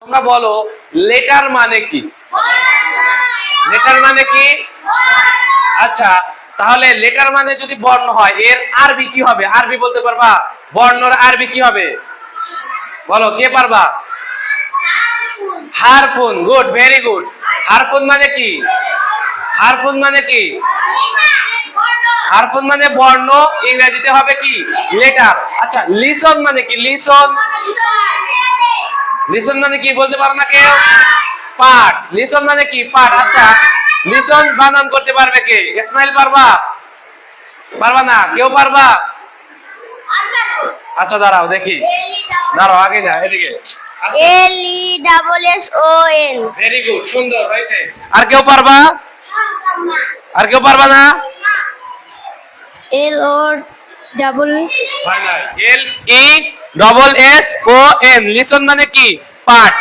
তোমরা বলো লেটার মানে কি? লেটার মানে কি? আচ্ছা, তাহলে লেটার মানে যদি বর্ণ হয় এর আরবি কি হবে? আরবি বলতে পারবা? বর্ণর আরবি কি হবে বলো, কে পারবা? Harpoon. Good, very good. Harpoon মানে কি? হারফুন মানে কি? হারফুন মানে বর্ণ, ইংরেজিতে হবে কি? লেটার। আচ্ছা, লিসন মানে কি? লিসন, লিসন মানে কি বলতে পারো না কেউ? পাঠ। লিসন মানে কি? পাঠ। আচ্ছা, লিসন বানান করতে পারবে কে? ইসমাইল পারবা? পারবা না? কেউ পারবা? আচ্ছা দাঁড়াও দেখি, দাঁড়াও, আগে না, এদিকে। LESSON। ভেরি গুড, সুন্দর হয়েছে। আর কেউ পারবা? আর কেউ পারবা না? LESSON। লিসন মানে কি? পাঠ।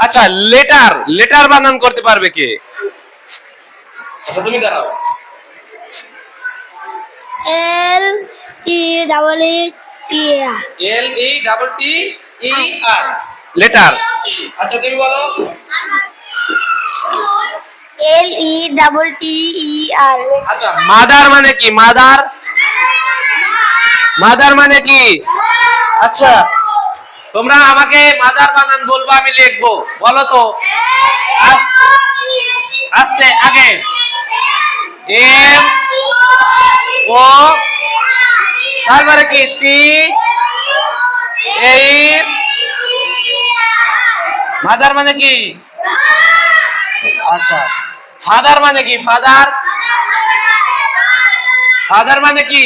আচ্ছা, লেটার, লেটার বানান করতে পারবে কে? আচ্ছা তুমি দাঁড়াও। LETTER, letter. আচ্ছা তুমি বলো। LETTER। আচ্ছা, মাদার মানে কি? মাদার, মাদার মানে কি? আচ্ছা, তোমরা আমাকে মাদার বানান বলবো, আমি লিখবো। বলো তো আস্তে, আগে এম ও, তারপরে কি? T H. মাদার মানে কি? আচ্ছা, ফাদার মানে কি? ফাদার, ফাদার মানে কি?